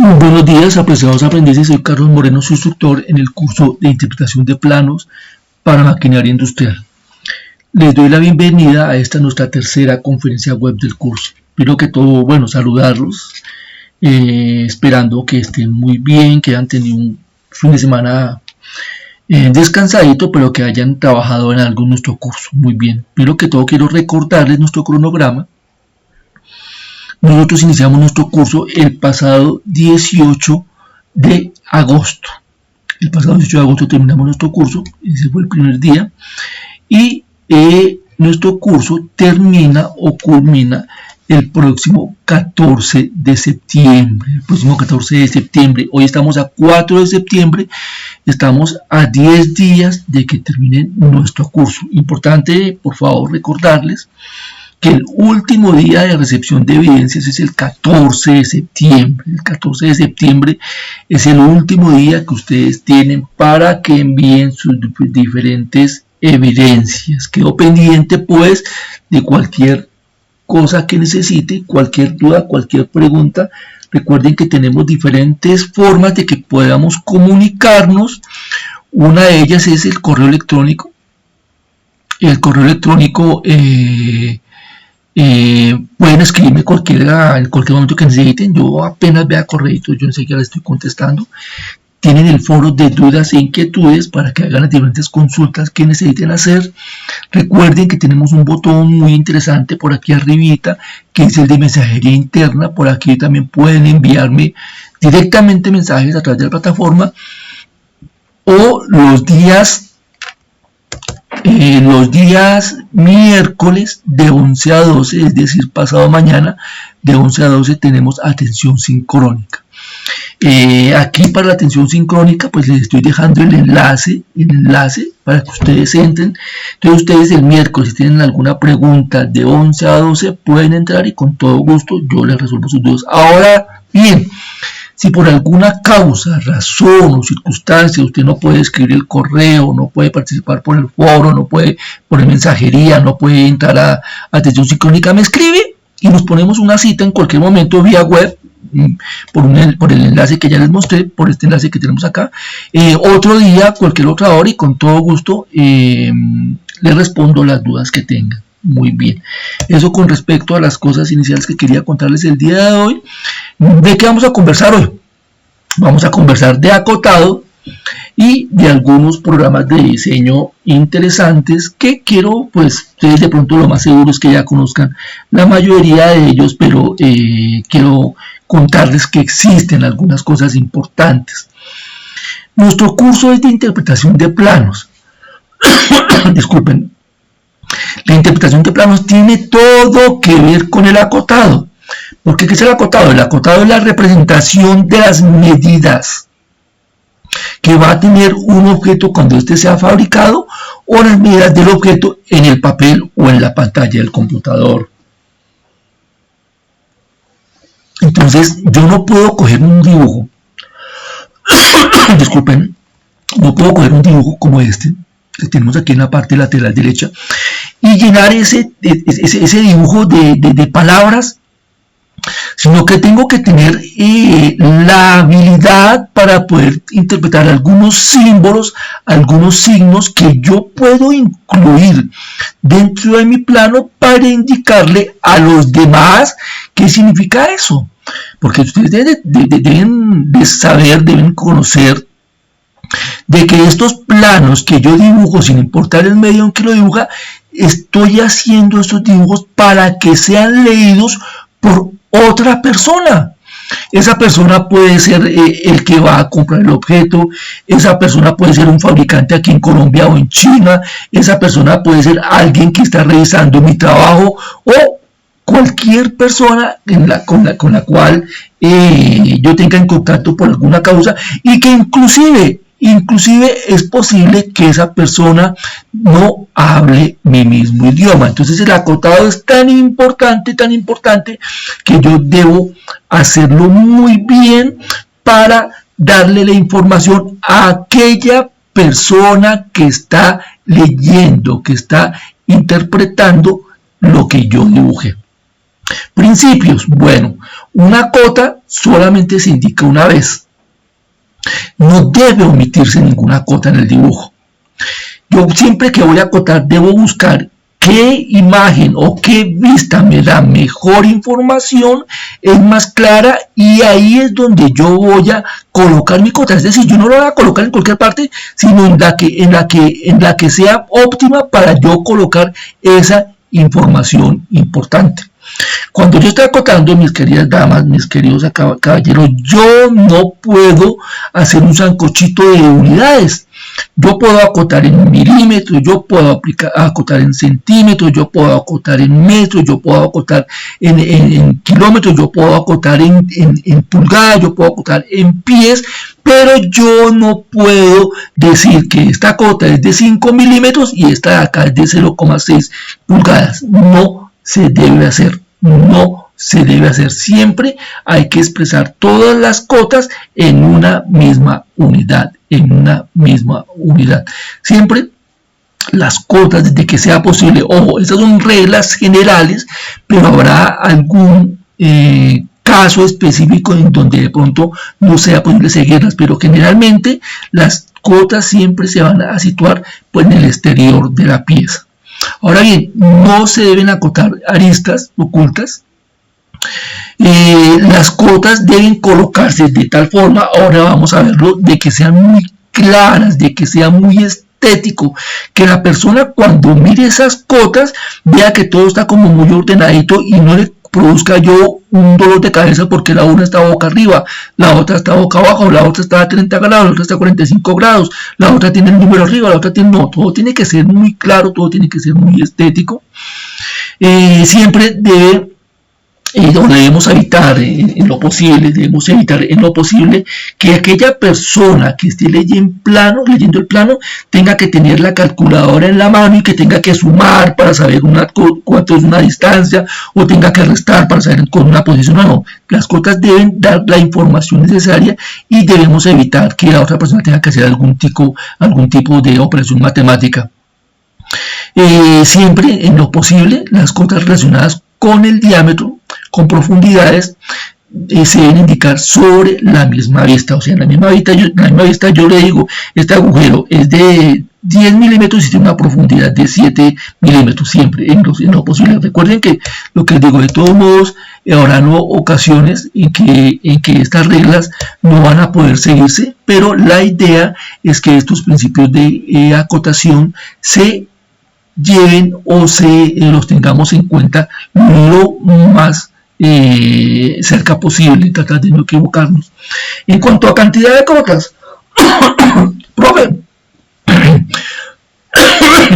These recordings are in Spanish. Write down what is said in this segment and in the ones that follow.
Buenos días, apreciados aprendices. Soy Carlos Moreno, su instructor en el curso de interpretación de planos para maquinaria industrial. Les doy la bienvenida a esta nuestra tercera conferencia web del curso. Primero que todo, saludarlos, esperando que estén muy bien, que hayan tenido un fin de semana descansadito, pero que hayan trabajado en algo en nuestro curso. Muy bien. Primero que todo, quiero recordarles nuestro cronograma. Nosotros iniciamos nuestro curso el pasado 18 de agosto. El pasado 18 de agosto terminamos nuestro curso, ese fue el primer día. Y nuestro curso termina o culmina el próximo 14 de septiembre. El próximo 14 de septiembre. Hoy estamos a 4 de septiembre. Estamos a 10 días de que termine nuestro curso. Importante, por favor, recordarles que el último día de recepción de evidencias es el 14 de septiembre. El 14 de septiembre es el último día que ustedes tienen para que envíen sus diferentes evidencias. Quedo pendiente pues de cualquier cosa que necesite, cualquier duda, cualquier pregunta. Recuerden que tenemos diferentes formas de que podamos comunicarnos. Una de ellas es el correo electrónico. El correo electrónico pueden escribirme en cualquier momento que necesiten. Yo apenas vea correitos, yo enseguida les estoy contestando. Tienen el foro de dudas e inquietudes para que hagan las diferentes consultas que necesiten hacer. Recuerden que tenemos un botón muy interesante por aquí arribita, que es el de mensajería interna. Por aquí también pueden enviarme directamente mensajes a través de la plataforma, o los días miércoles de 11 a 12, es decir, pasado mañana, de 11 a 12 tenemos atención sincrónica. Aquí para la atención sincrónica, pues les estoy dejando el enlace para que ustedes entren. Entonces ustedes el miércoles, si tienen alguna pregunta de 11 a 12, pueden entrar y con todo gusto yo les resuelvo sus dudas. Ahora bien, si por alguna causa, razón o circunstancia usted no puede escribir el correo, no puede participar por el foro, no puede poner mensajería, no puede entrar a atención sincrónica, me escribe y nos ponemos una cita en cualquier momento vía web, por el enlace que ya les mostré, por este enlace que tenemos acá, otro día, cualquier otra hora, y con todo gusto les respondo las dudas que tengan. Muy bien, eso con respecto a las cosas iniciales que quería contarles el día de hoy. ¿De qué vamos a conversar hoy? Vamos a conversar de acotado y de algunos programas de diseño interesantes que quiero, pues ustedes de pronto lo más seguro es que ya conozcan la mayoría de ellos, pero quiero contarles que existen algunas cosas importantes. Nuestro curso es de interpretación de planos. Disculpen. La interpretación de planos tiene todo que ver con el acotado. ¿Por qué? ¿Qué es el acotado? El acotado es la representación de las medidas que va a tener un objeto cuando éste sea fabricado, o las medidas del objeto en el papel o en la pantalla del computador. Entonces, yo no puedo coger un dibujo, disculpen, no puedo coger un dibujo como este que tenemos aquí en la parte lateral derecha y llenar ese dibujo de palabras, sino que tengo que tener la habilidad para poder interpretar algunos símbolos, algunos signos que yo puedo incluir dentro de mi plano para indicarle a los demás qué significa eso. Porque ustedes deben de saber, deben conocer de que estos planos que yo dibujo, sin importar el medio en que lo dibuja, estoy haciendo estos dibujos para que sean leídos por otra persona. Esa persona puede ser el que va a comprar el objeto, esa persona puede ser un fabricante aquí en Colombia o en China, esa persona puede ser alguien que está revisando mi trabajo, o cualquier persona con la cual yo tenga en contacto por alguna causa, y que inclusive es posible que esa persona no hable mi mismo idioma. Entonces el acotado es tan importante que yo debo hacerlo muy bien para darle la información a aquella persona que está leyendo, que está interpretando lo que yo dibujé. Principios. Bueno, una cota solamente se indica una vez. No debe omitirse ninguna cota en el dibujo. Yo siempre que voy a acotar debo buscar qué imagen o qué vista me da mejor información, es más clara, y ahí es donde yo voy a colocar mi cota. Es decir, yo no lo voy a colocar en cualquier parte, sino en la que sea óptima para yo colocar esa información importante. Cuando yo estoy acotando, mis queridas damas, mis queridos caballeros, yo no puedo hacer un sancochito de unidades. Yo puedo acotar en milímetros, yo puedo acotar en centímetros, yo puedo acotar en metros, yo puedo acotar en kilómetros, yo puedo acotar en pulgadas, yo puedo acotar en pies, pero yo no puedo decir que esta cota es de 5 milímetros y esta de acá es de 0,6 pulgadas. No se debe hacer, no se debe hacer. Siempre hay que expresar todas las cotas en una misma unidad, siempre las cotas desde que sea posible. Ojo, estas son reglas generales, pero habrá algún caso específico en donde de pronto no sea posible seguirlas, pero generalmente las cotas siempre se van a situar pues en el exterior de la pieza. Ahora bien, no se deben acotar aristas ocultas. Las cotas deben colocarse de tal forma, ahora vamos a verlo, de que sean muy claras, de que sea muy estético, que la persona cuando mire esas cotas vea que todo está como muy ordenadito y no le produzca yo un dolor de cabeza porque la una está boca arriba, la otra está boca abajo, la otra está a 30 grados, la otra está a 45 grados, la otra tiene el número arriba, la otra tiene... No, todo tiene que ser muy claro, todo tiene que ser muy estético. Siempre debemos evitar en lo posible que aquella persona que esté leyendo el plano tenga que tener la calculadora en la mano y que tenga que sumar para saber cuánto es una distancia, o tenga que restar para saber con una posición. No, las cotas deben dar la información necesaria y debemos evitar que la otra persona tenga que hacer algún tipo de operación matemática. Siempre en lo posible las cotas relacionadas con el diámetro, con profundidades, se deben indicar sobre la misma vista. O sea, en la misma vista yo le digo, este agujero es de 10 milímetros y tiene una profundidad de 7 milímetros, siempre en lo posible. Recuerden que lo que les digo, de todos modos, habrán ocasiones en que estas reglas no van a poder seguirse, pero la idea es que estos principios de acotación se lleven o los tengamos en cuenta lo más cerca posible, tratar de no equivocarnos. En cuanto a cantidad de cotas, profe,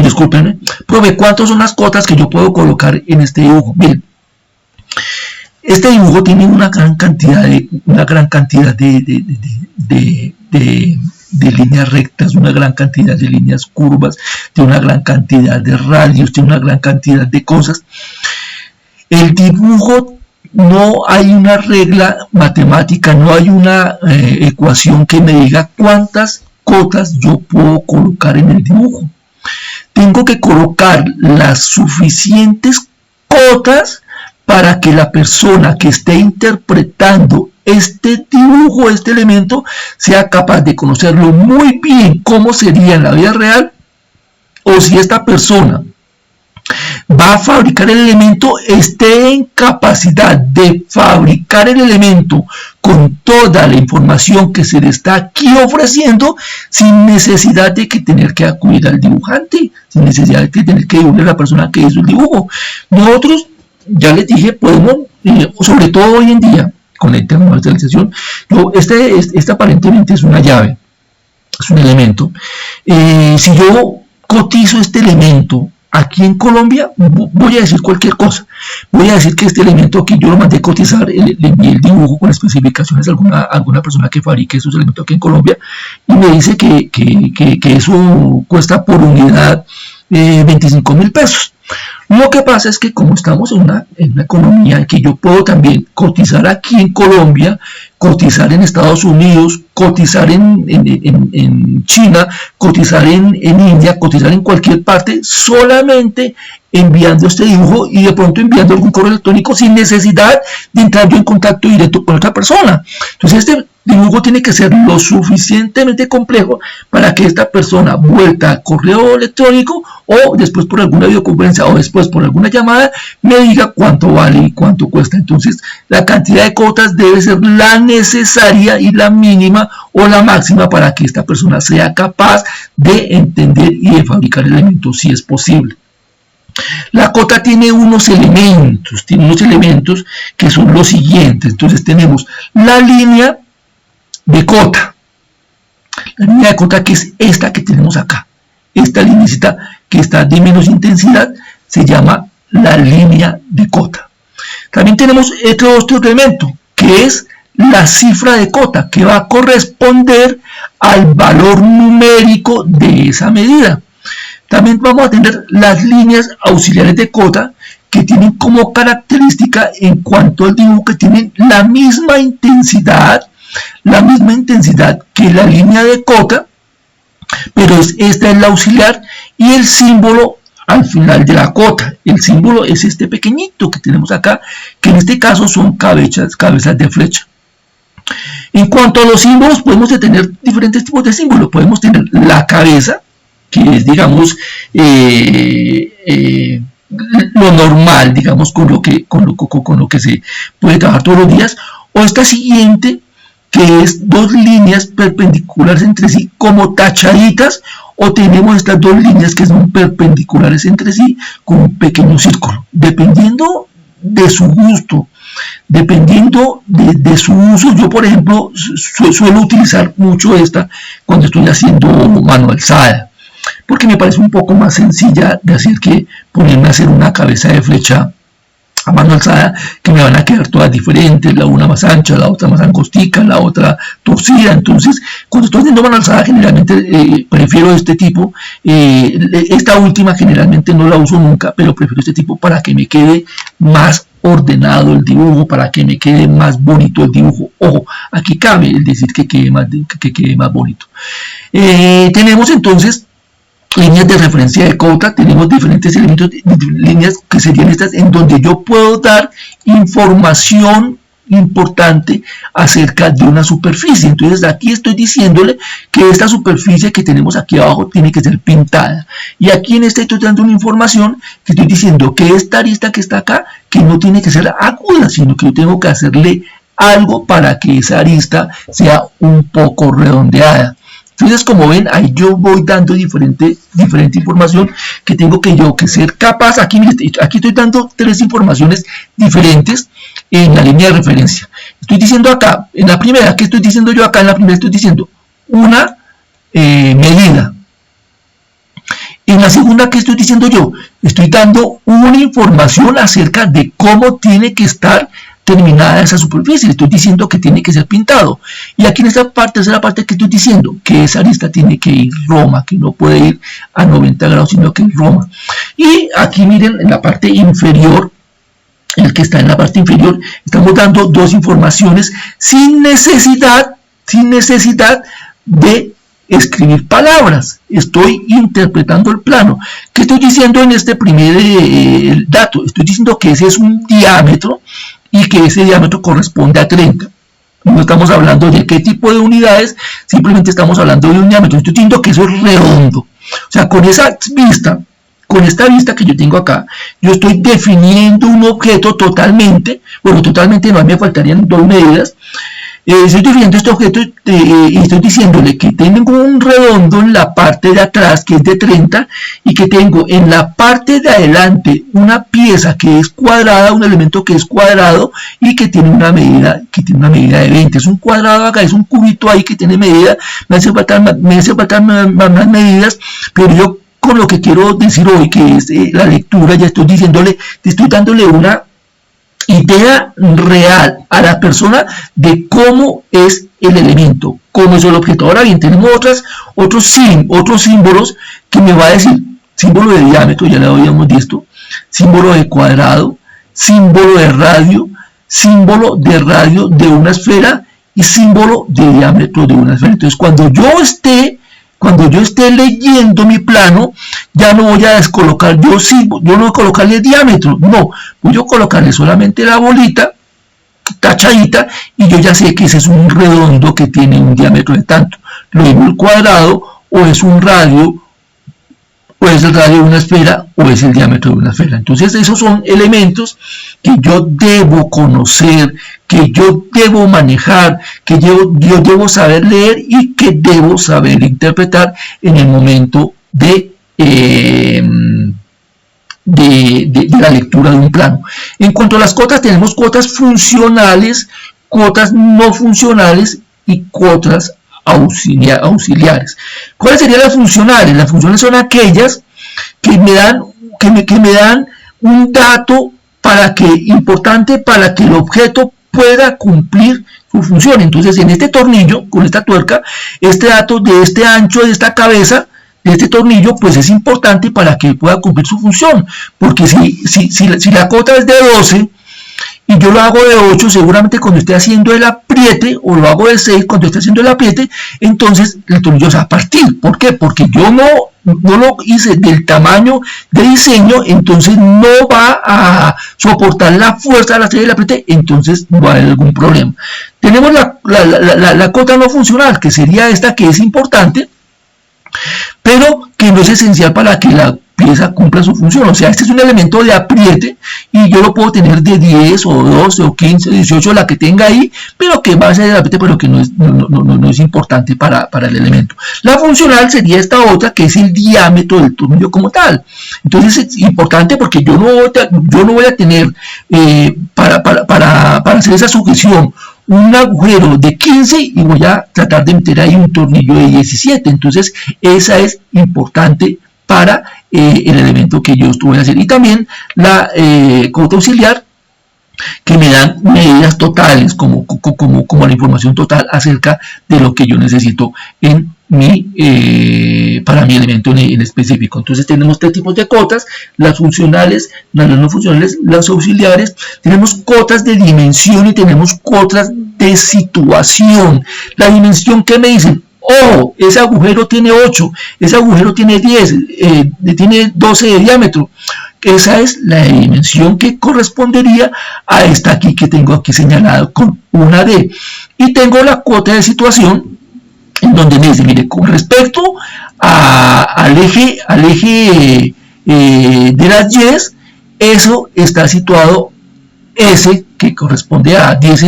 discúlpenme, profe, ¿cuántas son las cotas que yo puedo colocar en este dibujo? Bien, este dibujo tiene una gran cantidad de líneas rectas, una gran cantidad de líneas curvas, de una gran cantidad de radios, de una gran cantidad de cosas. El dibujo, no hay una regla matemática, no hay una ecuación que me diga cuántas cotas yo puedo colocar en el dibujo. Tengo que colocar las suficientes cotas para que la persona que esté interpretando este dibujo, este elemento, sea capaz de conocerlo muy bien cómo sería en la vida real, o si esta persona va a fabricar el elemento, esté en capacidad de fabricar el elemento con toda la información que se le está aquí ofreciendo, sin necesidad de que tener que acudir al dibujante, sin necesidad de que tener que dibujar a la persona que hizo el dibujo. Nosotros, ya les dije, podemos, sobre todo hoy en día, con la internacionalización, este aparentemente es una llave, es un elemento. Si yo cotizo este elemento aquí en Colombia, voy a decir cualquier cosa. Voy a decir que este elemento aquí yo lo mandé cotizar, le envié el dibujo con especificaciones a alguna persona que fabrique esos elementos aquí en Colombia, y me dice que eso cuesta por unidad 25.000 pesos. Lo que pasa es que como estamos en una economía en que yo puedo también cotizar aquí en Colombia, cotizar en Estados Unidos, cotizar en China, cotizar en India, cotizar en cualquier parte, solamente enviando este dibujo y de pronto enviando algún correo electrónico sin necesidad de entrar yo en contacto directo con otra persona. Entonces este dibujo tiene que ser lo suficientemente complejo para que esta persona vuelta a correo electrónico o después por alguna videoconferencia o después por alguna llamada me diga cuánto vale y cuánto cuesta. Entonces la cantidad de cuotas debe ser la necesaria y la mínima o la máxima para que esta persona sea capaz de entender y de fabricar elementos si es posible. La cota tiene unos elementos que son los siguientes. Entonces tenemos la línea de cota. La línea de cota, que es esta que tenemos acá. Esta línea que está de menos intensidad se llama la línea de cota. También tenemos otro elemento que es la cifra de cota, que va a corresponder al valor numérico de esa medida. También vamos a tener las líneas auxiliares de cota, que tienen como característica en cuanto al dibujo que tienen la misma intensidad que la línea de cota, pero esta es la auxiliar y el símbolo al final de la cota. El símbolo es este pequeñito que tenemos acá, que en este caso son cabezas de flecha. En cuanto a los símbolos, podemos tener diferentes tipos de símbolos. Podemos tener la cabeza, que es, digamos, lo normal, digamos, con lo que se puede trabajar todos los días, o esta siguiente, que es dos líneas perpendiculares entre sí, como tachaditas, o tenemos estas dos líneas que son perpendiculares entre sí, con un pequeño círculo, dependiendo de su gusto, dependiendo de su uso. Yo, por ejemplo, suelo utilizar mucho esta cuando estoy haciendo mano alzada, porque me parece un poco más sencilla de hacer que ponerme a hacer una cabeza de flecha a mano alzada, que me van a quedar todas diferentes, la una más ancha, la otra más angostica, la otra torcida. Entonces, cuando estoy haciendo mano alzada, generalmente prefiero este tipo. Esta última generalmente no la uso nunca, pero prefiero este tipo para que me quede más ordenado el dibujo, para que me quede más bonito el dibujo. Ojo, aquí cabe el decir que quede más bonito. Tenemos entonces líneas de referencia de cota, tenemos diferentes elementos, líneas que serían estas en donde yo puedo dar información importante acerca de una superficie. Entonces aquí estoy diciéndole que esta superficie que tenemos aquí abajo tiene que ser pintada, y aquí en esta estoy dando una información que estoy diciendo que esta arista que está acá, que no tiene que ser aguda, sino que yo tengo que hacerle algo para que esa arista sea un poco redondeada. Entonces, como ven, ahí yo voy dando diferente información que tengo que ser capaz. Aquí estoy dando tres informaciones diferentes en la línea de referencia. Estoy diciendo acá, en la primera, ¿qué estoy diciendo yo acá? En la primera estoy diciendo una medida. En la segunda, ¿qué estoy diciendo yo? Estoy dando una información acerca de cómo tiene que estar terminada esa superficie. Estoy diciendo que tiene que ser pintado. Y aquí en esta parte, esa es la parte que estoy diciendo, que esa arista tiene que ir roma, que no puede ir a 90 grados, sino que es roma. Y aquí miren, en la parte inferior, el que está en la parte inferior, estamos dando dos informaciones sin necesidad de escribir palabras. Estoy interpretando el plano. ¿Qué estoy diciendo en este primer dato? Estoy diciendo que ese es un diámetro y que ese diámetro corresponde a 30. No estamos hablando de qué tipo de unidades, simplemente estamos hablando de un diámetro. Estoy diciendo que eso es redondo. O sea, con esa vista, con esta vista que yo tengo acá, yo estoy definiendo un objeto totalmente, bueno, totalmente no, me faltarían dos medidas. Estoy definiendo este objeto y estoy diciéndole que tengo un redondo en la parte de atrás que es de 30 y que tengo en la parte de adelante una pieza que es cuadrada, un elemento que es cuadrado y que tiene una medida de 20. Es un cuadrado acá, es un cubito ahí que tiene medida. Me hace falta más medidas, pero yo con lo que quiero decir hoy, que es la lectura, ya estoy dándole una idea real a la persona de cómo es el elemento, cómo es el objeto. Ahora bien, tenemos otros símbolos que me va a decir, símbolo de diámetro, ya lo habíamos visto, símbolo de cuadrado, símbolo de radio de una esfera y símbolo de diámetro de una esfera. Entonces, cuando yo esté leyendo mi plano, ya no voy a descolocar, yo no voy a colocarle diámetro, no, voy a colocarle solamente la bolita tachadita y yo ya sé que ese es un redondo que tiene un diámetro de tanto. Lo mismo el cuadrado, o es un radio, o es el radio de una esfera, o es el diámetro de una esfera. Entonces esos son elementos que yo debo conocer, que yo debo manejar, que yo debo saber leer y que debo saber interpretar en el momento de la lectura de un plano. En cuanto a las cotas, tenemos cotas funcionales, cotas no funcionales y cotas auxiliares. ¿Cuáles serían las funcionales? Las funcionales son aquellas que me dan un dato importante para que el objeto pueda cumplir su función. Entonces, en este tornillo, con esta tuerca, este dato de este ancho de esta cabeza de este tornillo, pues es importante para que pueda cumplir su función, porque si la cota es de 12 y yo lo hago de 8, seguramente cuando esté haciendo el apriete, o lo hago de 6 cuando esté haciendo el apriete, entonces el tornillo se va a partir. ¿Por qué? Porque yo no lo hice del tamaño de diseño, entonces no va a soportar la fuerza de la serie del apriete, entonces no va a haber algún problema. Tenemos la cota no funcional, que sería esta, que es importante, pero que no es esencial para que la pieza cumpla su función. O sea, este es un elemento de apriete y yo lo puedo tener de 10 o 12 o 15 o 18, la que tenga ahí, pero que va a ser de apriete, pero que no es importante para el elemento. La funcional sería esta otra, que es el diámetro del tornillo como tal. Entonces es importante porque yo no voy a tener para hacer esa sujeción un agujero de 15 y voy a tratar de meter ahí un tornillo de 17. Entonces esa es importante para el elemento que yo voy a hacer. Y también la cota auxiliar, que me dan medidas totales, como la información total acerca de lo que yo necesito para mi elemento en específico. Entonces tenemos tres tipos de cotas: las funcionales, las no funcionales, las auxiliares. Tenemos cotas de dimensión y tenemos cotas de situación. La dimensión, que me dicen: oh, ese agujero tiene 8, ese agujero tiene 10, tiene 12 de diámetro. Esa es la dimensión que correspondería a esta aquí, que tengo aquí señalado con una D. Y tengo la cuota de situación, en donde me dice: mire, con respecto al eje de las Y, eso está situado S, que corresponde a 10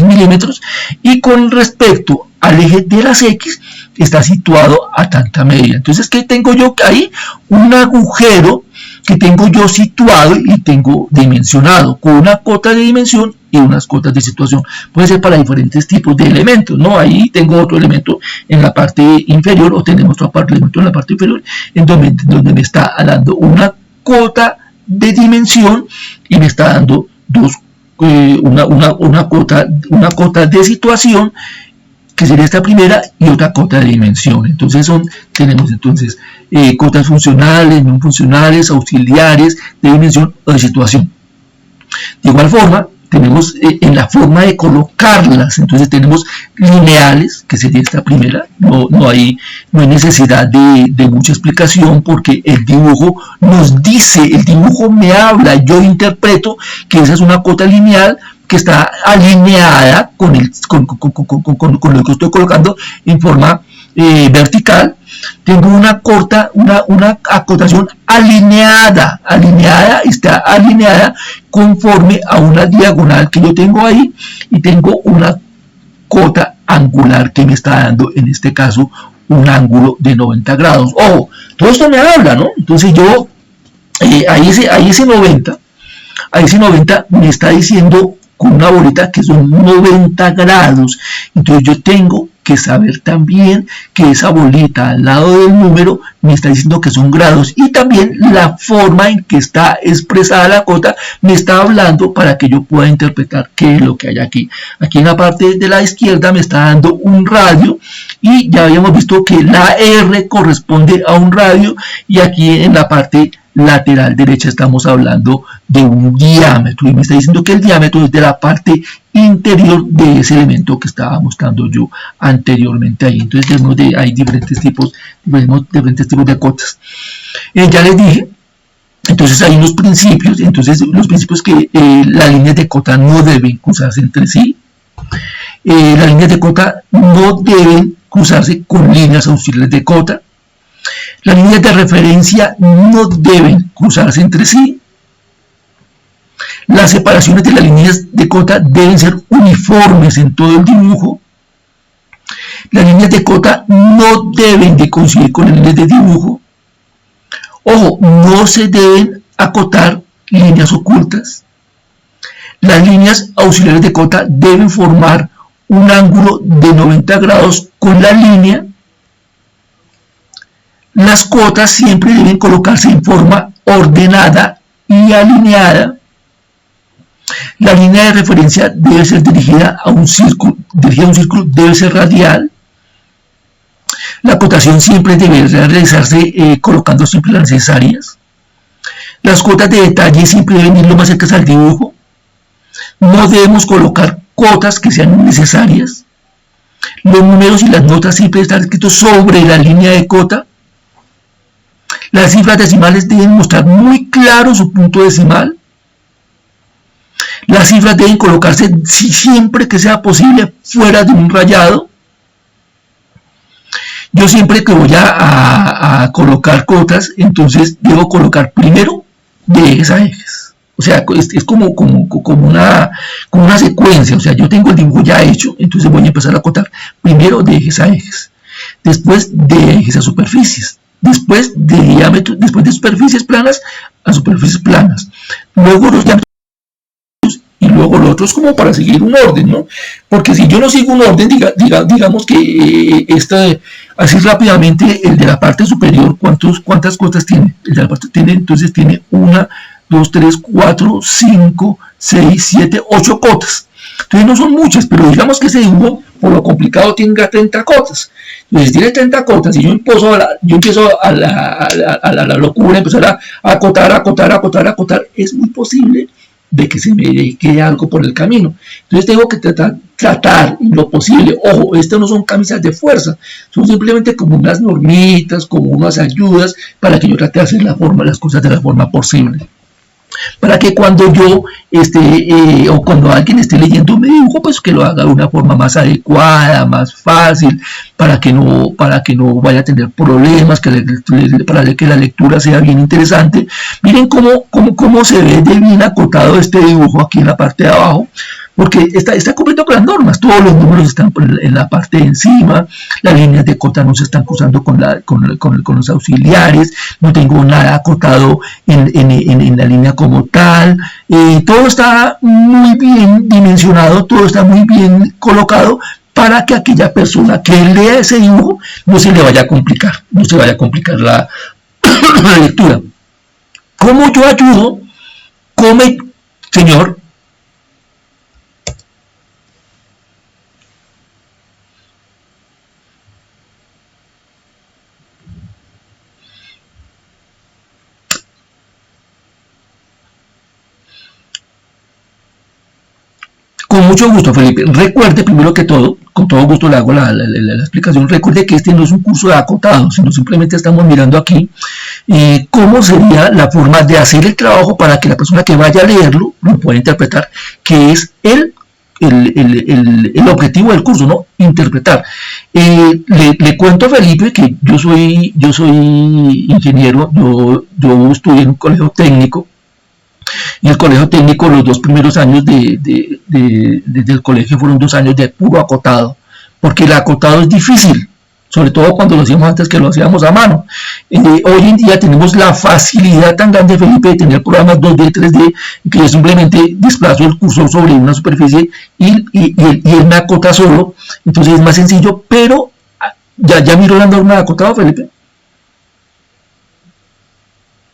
milímetros, y con respecto al eje de las X está situado a tanta medida. Entonces, ¿qué tengo yo ahí? Un agujero que tengo yo situado y tengo dimensionado con una cota de dimensión y unas cotas de situación. Puede ser para diferentes tipos de elementos, ¿no? Ahí tengo otro elemento en la parte inferior, o tenemos otro elemento en la parte inferior, en donde me está dando una cota de dimensión y me está dando una cota de situación, que sería esta primera, y otra cota de dimensión. Entonces tenemos cotas funcionales, no funcionales, auxiliares, de dimensión o de situación. De igual forma, tenemos en la forma de colocarlas, entonces tenemos lineales, que sería esta primera. No hay necesidad de mucha explicación, porque el dibujo nos dice, el dibujo me habla, yo interpreto que esa es una cota lineal que está alineada con lo que estoy colocando en forma vertical. Tengo una acotación alineada, está alineada conforme a una diagonal que yo tengo ahí, y tengo una cota angular que me está dando, en este caso, un ángulo de 90 grados. Ojo, todo esto me habla, ¿no? Entonces yo, ahí ese 90 me está diciendo con una bolita que son 90 grados. Entonces yo tengo que saber también que esa bolita al lado del número me está diciendo que son grados, y también la forma en que está expresada la cota me está hablando para que yo pueda interpretar qué es lo que hay aquí. Aquí en la parte de la izquierda me está dando un radio, y ya habíamos visto que la R corresponde a un radio, y aquí en la parte lateral derecha estamos hablando de un diámetro, y me está diciendo que el diámetro es de la parte interior de ese elemento que estaba mostrando yo anteriormente ahí. Entonces hay diferentes tipos de cotas. Ya les dije, entonces hay unos principios, los principios que las líneas de cota no deben cruzarse entre sí. Las líneas de cota no deben cruzarse con líneas auxiliares de cota. Las líneas de referencia no deben cruzarse entre sí. Las separaciones de las líneas de cota deben ser uniformes en todo el dibujo. Las líneas de cota no deben de coincidir con las líneas de dibujo. Ojo, no se deben acotar líneas ocultas. Las líneas auxiliares de cota deben formar un ángulo de 90 grados con la línea. Las cotas siempre deben colocarse en forma ordenada y alineada. La línea de referencia debe ser dirigida a un círculo, debe ser radial. La acotación siempre debe realizarse colocando siempre las necesarias. Las cotas de detalle siempre deben ir lo más cerca al dibujo. No debemos colocar cotas que sean innecesarias. Los números y las notas siempre están escritos sobre la línea de cota. Las cifras decimales deben mostrar muy claro su punto decimal. Las cifras deben colocarse siempre que sea posible fuera de un rayado. Yo siempre que voy a colocar cotas, entonces debo colocar primero de ejes a ejes. O sea, es como una secuencia. O sea, yo tengo el dibujo ya hecho, entonces voy a empezar a acotar primero de ejes a ejes, después de ejes a superficies, después de diámetros, después de superficies planas a superficies planas, luego los diámetros y luego lo otro, es como para seguir un orden, ¿no? Porque si yo no sigo un orden, digamos que así rápidamente, el de la parte superior, ¿cuántas cotas tiene? El de la parte entonces tiene 1, 2, 3, 4, 5, 6, 7, 8 cotas. Entonces no son muchas, pero digamos que ese dibujo, por lo complicado, tenga 30 cotas. Entonces tiene 30 cotas y yo empiezo a la locura, empezar a acotar, es muy posible de que se me quede algo por el camino. Entonces tengo que tratar en lo posible. Ojo, estas no son camisas de fuerza, son simplemente como unas normitas, como unas ayudas para que yo trate de hacer las cosas de la forma posible. Para que cuando yo o cuando alguien esté leyendo mi dibujo, pues que lo haga de una forma más adecuada, más fácil, para que no vaya a tener problemas, para que la lectura sea bien interesante. Miren cómo se ve de bien acotado este dibujo aquí en la parte de abajo, porque está cumpliendo con las normas. Todos los números están en la parte de encima, las líneas de cota no se están cruzando con los auxiliares, no tengo nada acotado en la línea como tal. Todo está muy bien dimensionado, todo está muy bien colocado para que aquella persona que lea ese dibujo no se le vaya a complicar, la lectura. ¿Cómo yo ayudo? Señor, con mucho gusto, Felipe. Recuerde, primero que todo, con todo gusto le hago la explicación, recuerde que este no es un curso de acotado, sino simplemente estamos mirando aquí cómo sería la forma de hacer el trabajo para que la persona que vaya a leerlo lo pueda interpretar, que es el objetivo del curso, ¿no? Interpretar. Le cuento a Felipe que yo soy ingeniero, yo estudié en un colegio técnico. Y el colegio técnico, los 2 primeros años del colegio fueron 2 años de puro acotado, porque el acotado es difícil, sobre todo cuando lo hacíamos antes, que lo hacíamos a mano. Hoy en día tenemos la facilidad tan grande, Felipe, de tener programas 2D, 3D, que yo simplemente desplazo el cursor sobre una superficie y él me acota solo, entonces es más sencillo, pero ya miró la norma de acotado, Felipe.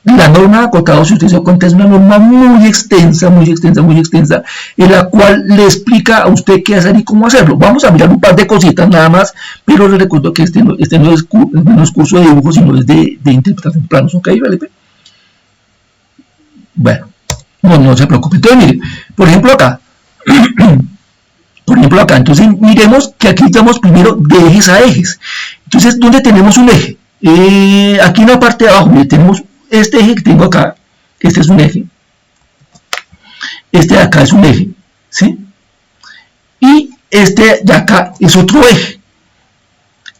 La norma de acotado, si usted se da cuenta, es una norma muy extensa, en la cual le explica a usted qué hacer y cómo hacerlo. Vamos a mirar un par de cositas nada más, pero les recuerdo que este no es curso de dibujo, sino es de interpretación de planos, ¿ok, Felipe? Bueno, no se preocupe. Entonces, mire, por ejemplo acá, entonces miremos que aquí estamos primero de ejes a ejes. Entonces, ¿dónde tenemos un eje? Aquí en la parte de abajo, mire, tenemos este eje que tengo acá, este es un eje, este de acá es un eje, ¿sí? Y este de acá es otro eje.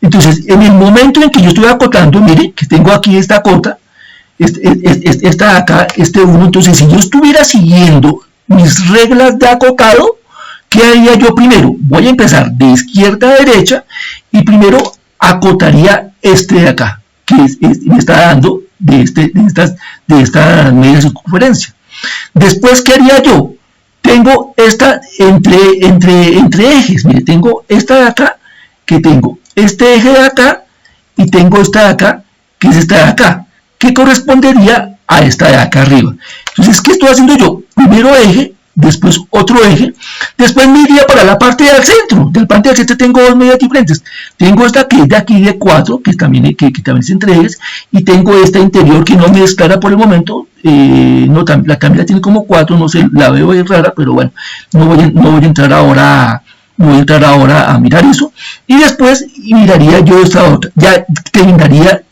Entonces, en el momento en que yo estoy acotando, mire, que tengo aquí esta cota, esta de acá, este 1, entonces si yo estuviera siguiendo mis reglas de acotado, ¿qué haría yo primero? Voy a empezar de izquierda a derecha y primero acotaría este de acá, que me está dando de esta media circunferencia. Después, ¿qué haría yo? Tengo esta entre ejes, mire, tengo esta de acá, que tengo este eje de acá, y tengo esta de acá, que es esta de acá, que correspondería a esta de acá arriba. Entonces, ¿qué estoy haciendo yo? Primero eje, después otro eje, después me iría para la parte del centro. Del parte del centro tengo dos medidas diferentes. Tengo esta que es de aquí de 4, que también es entre ejes, y tengo esta interior que no me desclara por el momento. También la tiene como 4, no sé, la veo rara, pero bueno, no voy a entrar ahora a mirar eso, y después miraría yo esta otra, ya terminaría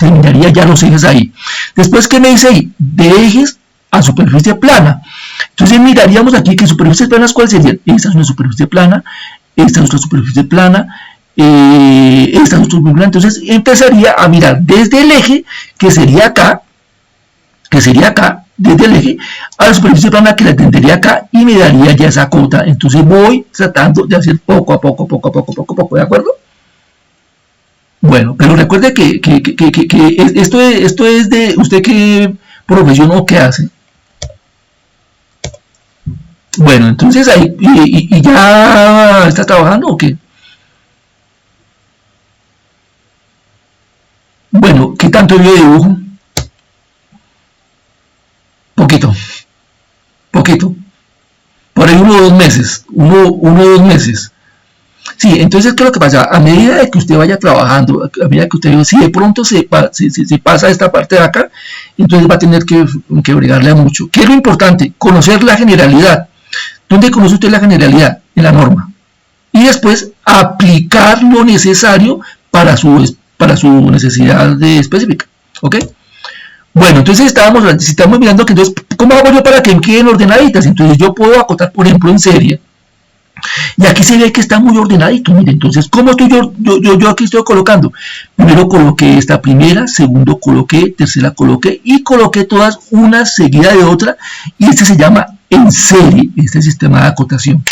ya los ejes ahí. Después, ¿qué me dice ahí? De ejes a superficie plana. Entonces miraríamos aquí que superficies planas, ¿cuáles serían? Esta es una superficie plana, esta es otra superficie plana, esta es otra superficie plana. Entonces empezaría a mirar desde el eje, que sería acá, desde el eje a la superficie plana, que la tendría acá, y me daría ya esa cota. Entonces voy tratando de hacer poco a poco, ¿de acuerdo? Bueno, pero recuerde que esto es de usted, qué profesión o qué hace. Bueno, entonces ahí, y ya está trabajando o qué. Bueno, ¿qué tanto vio de dibujo? Poquito, por ahí 1 o 2 meses, 1 o 2 meses. Sí, entonces, ¿qué es lo que pasa? A medida de que usted vaya trabajando, a medida que usted, si de pronto se pasa esta parte de acá, entonces va a tener que bregarle a mucho. ¿Qué es lo importante? Conocer la generalidad. ¿Dónde conoce usted la generalidad? En la norma. Y después aplicar lo necesario para su necesidad específica. ¿Ok? Bueno, entonces estamos mirando que entonces, ¿cómo hago yo para que queden ordenaditas? Entonces yo puedo acotar, por ejemplo, en serie. Y aquí se ve que está muy ordenadito. Mire, entonces, ¿cómo estoy yo aquí estoy colocando? Primero coloqué esta primera, segundo coloqué, tercera coloqué, y coloqué todas una seguida de otra, y este se llama en serie, este sistema de acotación.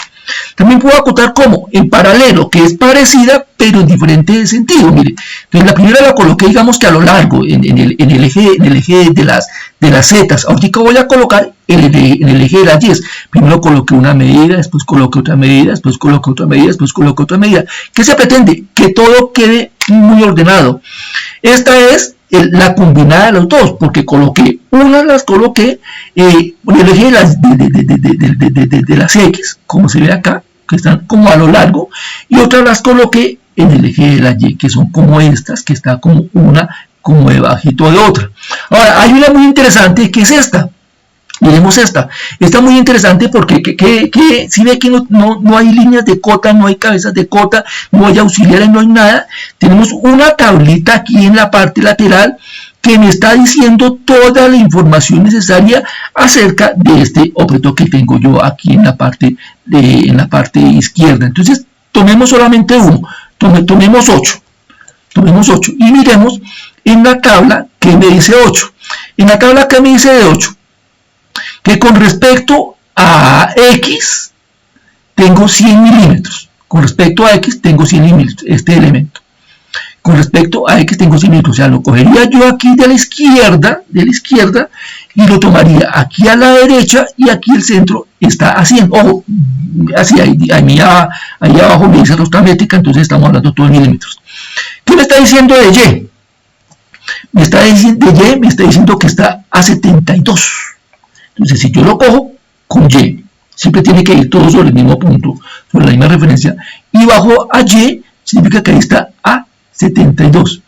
También puedo acotar como en paralelo, que es parecida, pero en diferente sentido. Mire, entonces la primera la coloqué, digamos que a lo largo, en el eje de las zetas. Ahorita voy a colocar en el eje de las 10. Primero coloqué una medida, después coloqué otra medida, después coloqué otra medida, después coloqué otra medida. ¿Qué se pretende? Que todo quede muy ordenado. Esta es la combinada de los dos, porque las coloqué en el eje de las X, como se ve acá, que están como a lo largo, y otras las coloqué en el eje de la Y, que son como estas, que está como una como debajito de otra. Ahora, hay una muy interesante, que es esta. Miremos esta. Está muy interesante porque si ve que no hay líneas de cota, no hay cabezas de cota, no hay auxiliares, no hay nada. Tenemos una tablita aquí en la parte lateral que me está diciendo toda la información necesaria acerca de este objeto que tengo yo aquí en la parte izquierda. Entonces, tomemos solamente uno, tomemos 8. Tomemos 8 y miremos en la tabla que me dice 8. En la tabla que me dice de 8, que con respecto a X tengo 100 milímetros. Con respecto a X tengo 100 milímetros, este elemento. Con respecto a X tengo 100 milímetros, o sea, lo cogería yo aquí de la izquierda, y lo tomaría aquí a la derecha, y aquí el centro está a 100. Ojo, así ahí abajo me dice rostra métrica, entonces estamos hablando todo en milímetros. ¿Qué me está diciendo de Y? Me está diciendo que está a 72. Entonces, si yo lo cojo con Y, siempre tiene que ir todo sobre el mismo punto, sobre la misma referencia, y bajo a Y, significa que ahí está a 72.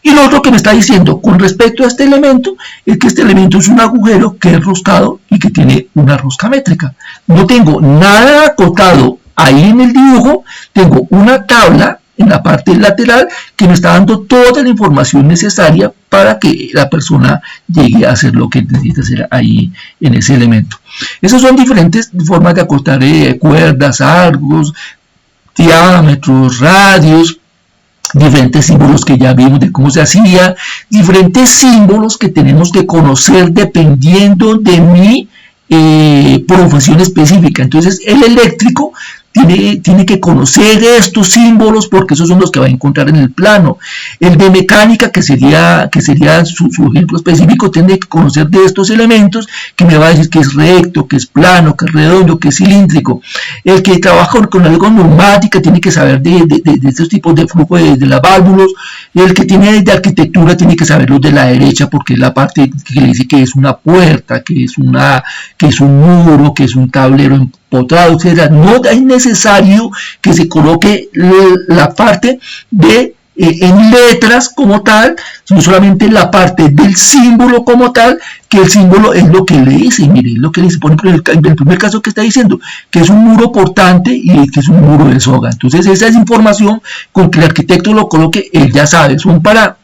Y lo otro que me está diciendo con respecto a este elemento es que este elemento es un agujero que es roscado y que tiene una rosca métrica. No tengo nada acotado ahí en el dibujo, tengo una tabla en la parte lateral que me está dando toda la información necesaria para que la persona llegue a hacer lo que necesita hacer ahí en ese elemento. Esas son diferentes formas de acotar cuerdas, arcos, diámetros, radios, diferentes símbolos que ya vimos de cómo se hacía, diferentes símbolos que tenemos que conocer dependiendo de mi profesión específica. Entonces el eléctrico tiene que conocer estos símbolos porque esos son los que va a encontrar en el plano. El de mecánica, que sería su ejemplo específico, tiene que conocer de estos elementos que me va a decir que es recto, que es plano, que es redondo, que es cilíndrico. El que trabaja con algo neumática tiene que saber de estos tipos de flujo de las válvulas. El que tiene de arquitectura tiene que saber los de la derecha porque es la parte que le dice que es una puerta, que es un muro, que es un tablero empotrado, etc. No es necesario que se coloque la parte de en letras como tal, sino solamente la parte del símbolo como tal, que el símbolo es lo que le dice. Mire, lo que le dice, por ejemplo, en el primer caso que está diciendo, que es un muro portante y que es un muro de soga. Entonces esa es información con que el arquitecto lo coloque, él ya sabe, son para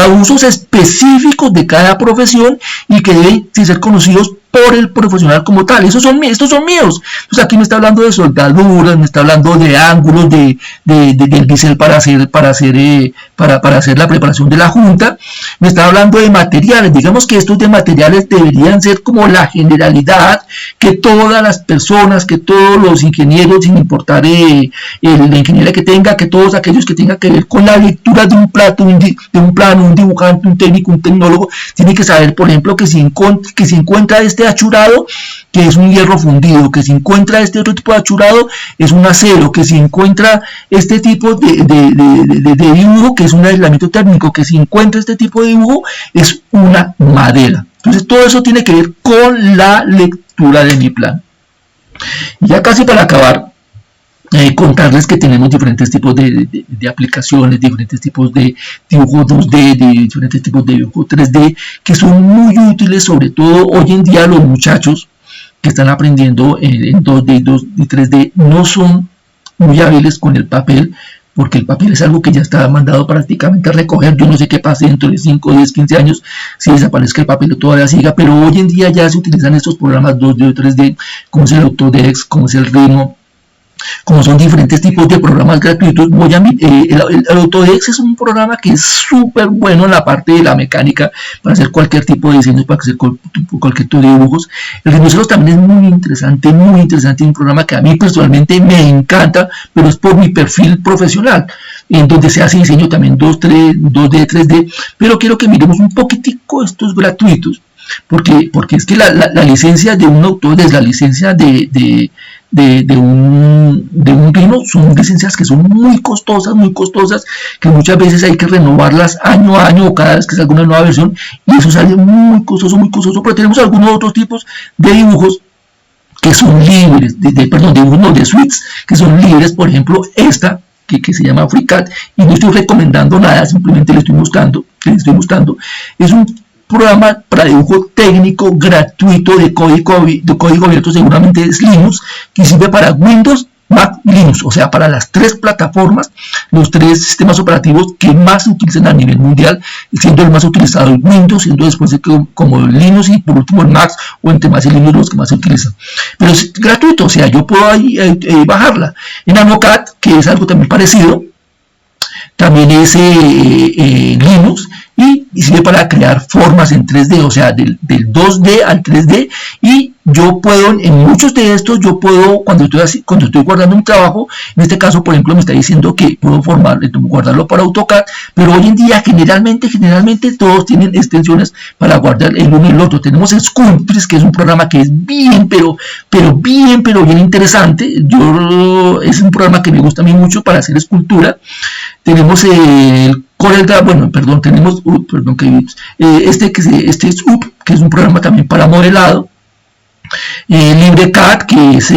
usos específicos de cada profesión y que deben ser conocidos por el profesional como tal. Estos son míos. Entonces aquí me está hablando de soldaduras, me está hablando de ángulos, del bisel para hacer la preparación de la junta, me está hablando de materiales. Digamos que estos de materiales deberían ser como la generalidad, que todas las personas, que todos los ingenieros, sin importar la ingeniería que tenga, que todos aquellos que tengan que ver con la lectura de un plano, un dibujante, un técnico, un tecnólogo, tiene que saber, por ejemplo, que si encuentra este achurado, que es un hierro fundido, que si encuentra este otro tipo de achurado, es un acero, que si encuentra este tipo de dibujo, que es un aislamiento térmico, que si encuentra este tipo de dibujo, es una madera. Entonces todo eso tiene que ver con la lectura de mi plan. Ya casi para acabar, contarles que tenemos diferentes tipos de aplicaciones, diferentes tipos de dibujo 2D, diferentes tipos de dibujo 3D, que son muy útiles, sobre todo hoy en día los muchachos que están aprendiendo en 2D y 3D no son muy hábiles con el papel, porque el papel es algo que ya está mandado prácticamente a recoger. Yo no sé qué pase dentro de 5, 10, 15 años, si desaparezca el papel o todavía siga, pero hoy en día ya se utilizan estos programas 2D o 3D, como es el Autodesk, como es el Rhino, como son diferentes tipos de programas gratuitos. El Autodesk es un programa que es súper bueno en la parte de la mecánica para hacer cualquier tipo de diseños, para hacer cualquier tipo de dibujos. El Rhinoceros también es muy interesante, un programa que a mí personalmente me encanta, pero es por mi perfil profesional, en donde se hace diseño también 2D, 3D, pero quiero que miremos un poquitico estos gratuitos, porque es que la licencia de un Autodesk, la licencia de un Rhino, son licencias que son muy costosas, que muchas veces hay que renovarlas año a año o cada vez que salga una nueva versión, y eso sale muy costoso, pero tenemos algunos otros tipos de dibujos que son libres, de suites, que son libres. Por ejemplo, esta que se llama FreeCAD, y no estoy recomendando nada, simplemente le estoy mostrando, es un programa para dibujo técnico gratuito de código abierto, seguramente es Linux, que sirve para Windows, Mac y Linux, o sea, para las tres plataformas, los tres sistemas operativos que más se utilizan a nivel mundial, siendo el más utilizado el Windows, siendo después como el Linux y por último el Mac, o entre más y Linux los que más se utilizan. Pero es gratuito, o sea, yo puedo ahí bajarla. En AutoCAD, que es algo también parecido, también es Linux, y sirve para crear formas en 3D, o sea, del 2D al 3D, y yo puedo, en muchos de estos, cuando estoy guardando un trabajo, en este caso, por ejemplo, me está diciendo que puedo guardarlo para AutoCAD, pero hoy en día, generalmente, todos tienen extensiones para guardar el uno y el otro. Tenemos Sculptris, que es un programa que es bien interesante. Es un programa que me gusta a mí mucho para hacer escultura. Tenemos el CorelDRAW, este es UP, que es un programa también para modelado. LibreCAD, que es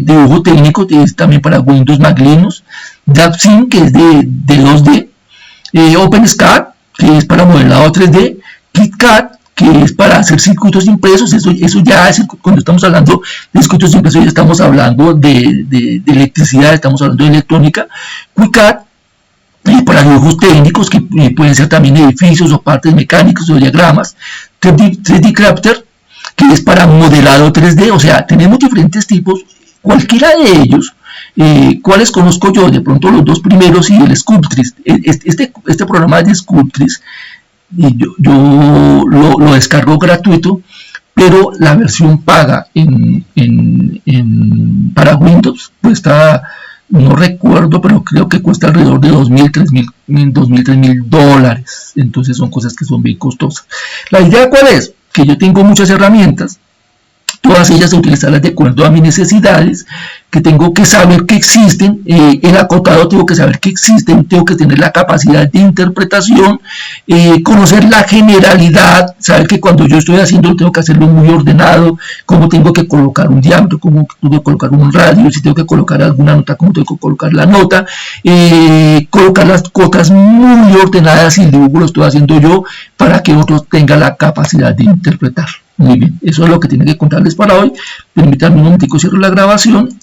dibujo técnico, es también para Windows, Mac, Linux. DAVSync, que es de 2D. OpenSCAD, que es para modelado 3D, KitKat, que es para hacer circuitos impresos. Eso ya es, cuando estamos hablando de circuitos impresos, ya estamos hablando de electricidad, estamos hablando de electrónica. QuickCAD, para dibujos técnicos, que pueden ser también edificios o partes mecánicos o diagramas. 3D Crafter, que es para modelado 3D. O sea, tenemos diferentes tipos. Cualquiera de ellos, ¿cuáles conozco yo? De pronto los dos primeros y el Sculptris. Este programa de Sculptris, yo lo descargo gratuito, pero la versión paga para Windows cuesta, no recuerdo, pero creo que cuesta alrededor de $2.000, $3.000. Entonces son cosas que son bien costosas. La idea, ¿cuál es? Que yo tengo muchas herramientas, todas ellas utilizarlas de acuerdo a mis necesidades, que tengo que saber que existen, el acotado tengo que saber que existen, tengo que tener la capacidad de interpretación, conocer la generalidad, saber que cuando yo estoy haciendo tengo que hacerlo muy ordenado, cómo tengo que colocar un diámetro, cómo tengo que colocar un radio, si tengo que colocar alguna nota, cómo tengo que colocar la nota, colocar las cotas muy ordenadas y el dibujo lo estoy haciendo yo para que otros tengan la capacidad de interpretar. Muy bien, eso es lo que tiene que contarles para hoy. Permítanme un momentico, cierro la grabación.